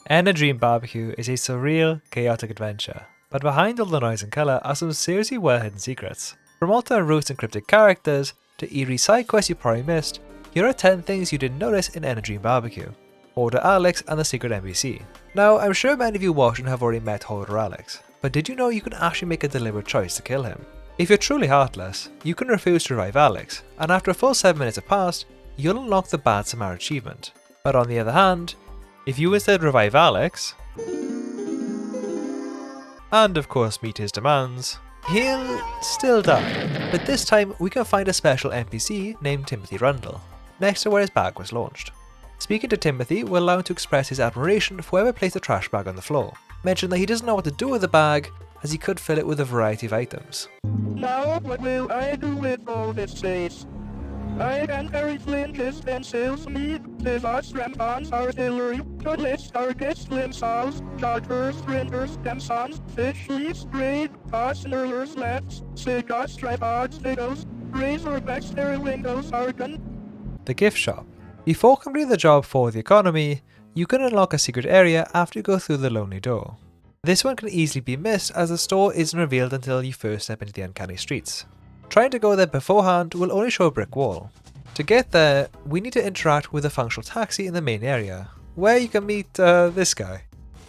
ENA Dream BBQ is a surreal, chaotic adventure, but behind all the noise and colour are some seriously well hidden secrets. From alternate routes and cryptic characters, to eerie side quests you probably missed, here are 10 things you didn't notice in ENA Dream BBQ. Hoarder Alex and the secret NPC. Now, I'm sure many of you watching have already met Hoarder Alex, but did you know you can actually make a deliberate choice to kill him? If you're truly heartless, you can refuse to revive Alex, and after a full 7 minutes have passed, you'll unlock the Bad Samaritan achievement. But on the other hand, if you instead revive Alex, and of course meet his demands, he'll still die, but this time we can find a special NPC named Timothy Rundle, next to where his bag was launched. Speaking to Timothy will allow him to express his admiration for whoever placed a trash bag on the floor, mention that he doesn't know what to do with the bag, as he could fill it with a variety of items. Now what will I do with all this space? I can carry flinches, pencils, meat, scissors, rampons, artillery, cutlass, targets, missiles, chargers, printers, campsons, fish leaves, braid, pots, knurlers, nets, cigarettes, tripods, needles, razorbacks, periwinkles, argon. The gift shop. Before completing the job for the economy, you can unlock a secret area after you go through the lonely door. This one can easily be missed as the store isn't revealed until you first step into the uncanny streets. Trying to go there beforehand will only show a brick wall. To get there, we need to interact with a functional taxi in the main area, where you can meet this guy.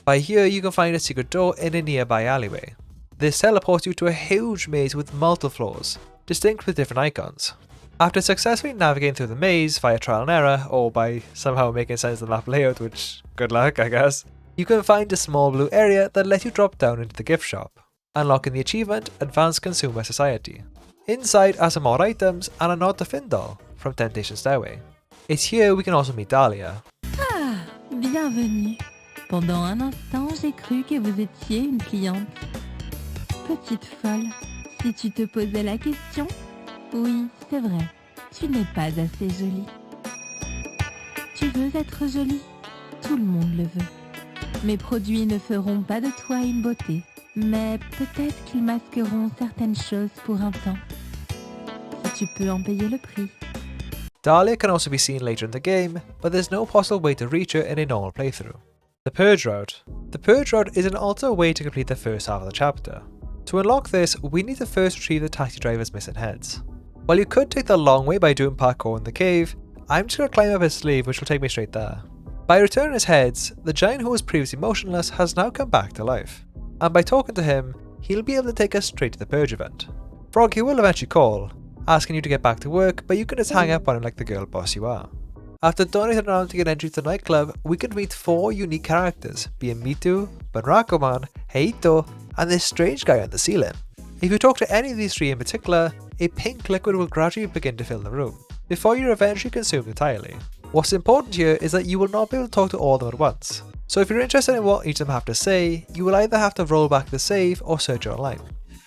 By here you can find a secret door in a nearby alleyway. This teleports you to a huge maze with multiple floors, distinct with different icons. After successfully navigating through the maze via trial and error, or by somehow making sense of the map layout, which good luck I guess, you can find a small blue area that lets you drop down into the gift shop, unlocking the achievement Advanced Consumer Society. Inside are some more items and a nod to Finn doll from Temptation Stairway. It's here we can also meet Dahlia. Ah, bienvenue. Pendant un instant, j'ai cru que vous étiez une cliente. Petite folle, si tu te posais la question, oui, c'est vrai, tu n'es pas assez jolie. Tu veux être jolie? Tout le monde le veut. Mes produits ne feront pas de toi une beauté, mais peut-être qu'ils masqueront certaines choses pour un temps. Si tu peux en payer le prix. Dahlia can also be seen later in the game, but there's no possible way to reach her in a normal playthrough. The Purge Route. The Purge Route is an alternate way to complete the first half of the chapter. To unlock this, we need to first retrieve the taxi driver's missing heads. While you could take the long way by doing parkour in the cave, I'm just going to climb up his sleeve, which will take me straight there. By returning his heads, the giant who was previously motionless has now come back to life, and by talking to him, he'll be able to take us straight to the Purge event. Froggy will eventually call, asking you to get back to work, but you can just hang up on him like the girl boss you are. After donating around to get entry to the nightclub, we can meet 4 unique characters, being Mitu, Banrakuman, Heito, and this strange guy on the ceiling. If you talk to any of these 3 in particular, a pink liquid will gradually begin to fill the room, before you're eventually consumed entirely. What's important here is that you will not be able to talk to all of them at once, so if you're interested in what each of them have to say, you will either have to roll back the save or search online.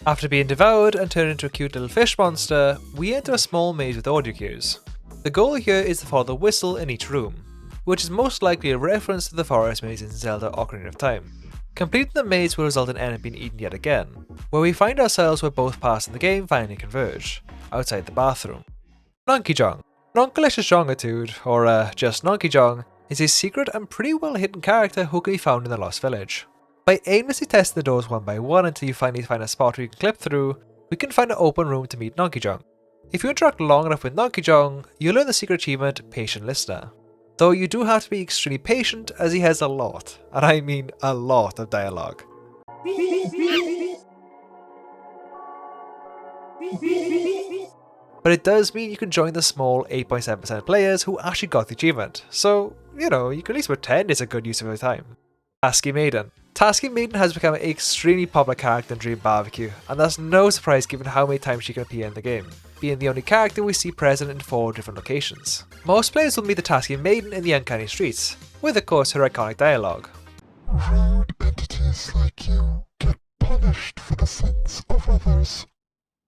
After being devoured and turned into a cute little fish monster, we enter a small maze with audio cues. The goal here is to follow the whistle in each room, which is most likely a reference to the forest maze in Zelda Ocarina of Time. Completing the maze will result in Enna being eaten yet again, where we find ourselves where both parts of the game finally converge, outside the bathroom. Nonkey Jong. Nonkalicious Jongitude, or just Nonkey Jong, is a secret and pretty well hidden character who can be found in the Lost Village. By aimlessly testing the doors one by one until you finally find a spot where you can clip through, we can find an open room to meet Nonkey Jong. If you interact long enough with Nonkey Jong, you'll learn the secret achievement Patient Listener. Though you do have to be extremely patient as he has a lot, and I mean a lot of dialogue. But it does mean you can join the small 8.7% players who actually got the achievement, so, you know, you can at least pretend it's a good use of your time. Taski Maiden. Taski Maiden has become an extremely popular character in Dream BBQ, and that's no surprise given how many times she can appear in the game, being the only character we see present in 4 different locations. Most players will meet the Taski Maiden in the uncanny streets, with of course her iconic dialogue. Rude entities like you get punished for the sins of others.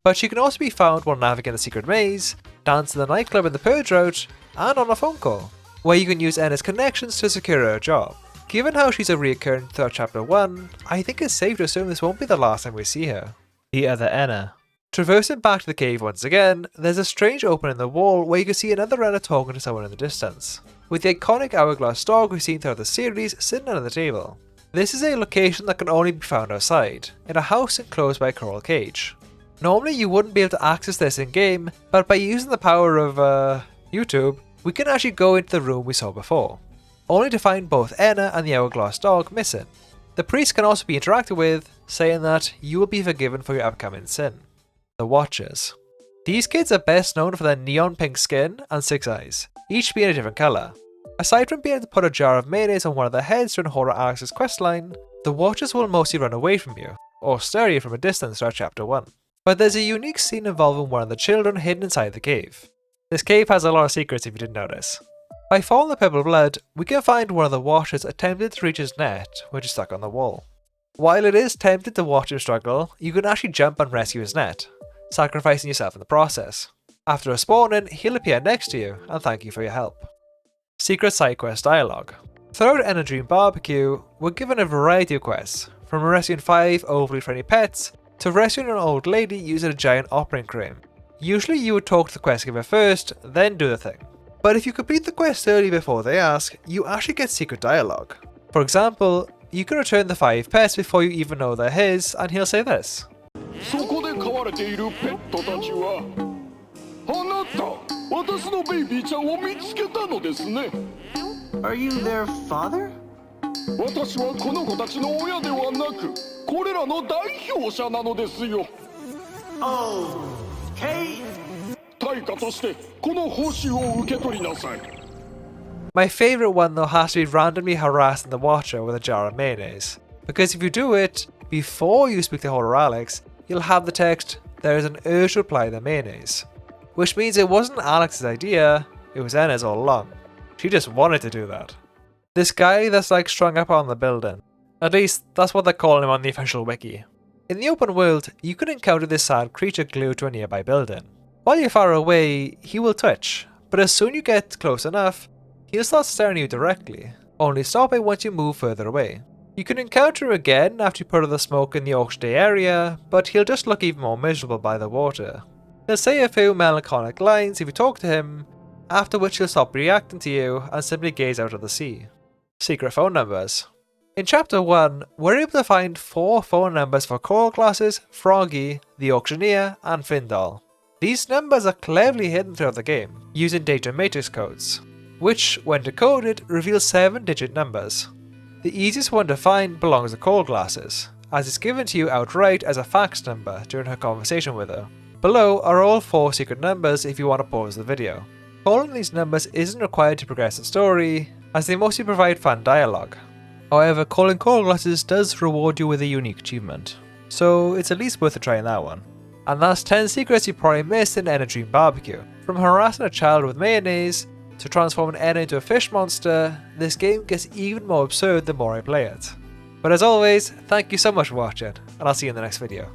But she can also be found while navigating the secret maze, dance in the nightclub in the Purge Route, and on a phone call, where you can use Enna's connections to secure her job. Given how she's a reoccurring throughout chapter 1, I think it's safe to assume this won't be the last time we see her. The Other ENA. Traversing back to the cave once again, there's a strange opening in the wall where you can see another runner talking to someone in the distance. with the iconic hourglass dog we've seen throughout the series sitting under the table. This is a location that can only be found outside, in a house enclosed by a coral cage. Normally you wouldn't be able to access this in game, but by using the power of YouTube, we can actually go into the room we saw before, only to find both ENA and the hourglass dog missing. The priest can also be interacted with, saying that you will be forgiven for your upcoming sin. The Watchers. These kids are best known for their neon pink skin and 6 eyes, each being a different colour. Aside from being able to put a jar of mayonnaise on one of their heads during Hoarder Alex's questline, the Watchers will mostly run away from you, or stare at you from a distance throughout chapter 1. But there's a unique scene involving one of the children hidden inside the cave. This cave has a lot of secrets if you didn't notice. By following the purple blood, we can find one of the Watchers attempted to reach his net, which is stuck on the wall. While it is tempting to watch him struggle, you can actually jump and rescue his net, sacrificing yourself in the process. After respawning, he'll appear next to you and thank you for your help. Secret side quest dialogue. Throughout ENA Dream BBQ, we're given a variety of quests, from rescuing 5 overly friendly pets, to rescuing an old lady using a giant operating crane. Usually you would talk to the quest giver first, then do the thing. But if you complete the quest early before they ask, you actually get secret dialogue. For example, you can return the 5 pets before you even know they're his, and he'll say this. Are you their father? Okay. My favourite one though has to be randomly harassing the Watcher with a jar of mayonnaise, because if you do it before you speak to Hoarder Alex, you'll have the text, "There is an urge to apply the mayonnaise," which means it wasn't Alex's idea, it was ENA's all along. She just wanted to do that. This guy that's like strung up on the building. At least, that's what they're calling him on the official wiki. In the open world, you can encounter this sad creature glued to a nearby building. While you're far away, he will twitch, but as soon as you get close enough, he'll start staring at you directly, only stopping once you move further away. You can encounter him again after you put out the smoke in the auction day area, but he'll just look even more miserable by the water. He'll say a few melancholic lines if you talk to him, after which he'll stop reacting to you and simply gaze out at the sea. Secret phone numbers. In chapter 1, we're able to find 4 phone numbers for Coral Glasses, Froggy, the Auctioneer, and Findall. These numbers are cleverly hidden throughout the game, using data matrix codes, which, when decoded, reveal 7-digit numbers. The easiest one to find belongs to Coral Glasses, as it's given to you outright as a fax number during her conversation with her. Below are all 4 secret numbers if you want to pause the video. Calling these numbers isn't required to progress the story, as they mostly provide fun dialogue. However, calling Coral Glasses does reward you with a unique achievement, so it's at least worth a try in that one. And that's 10 secrets you probably missed in ENA Dream BBQ. From harassing a child with mayonnaise, to transforming ENA into a fish monster, this game gets even more absurd the more I play it. But as always, thank you so much for watching, and I'll see you in the next video.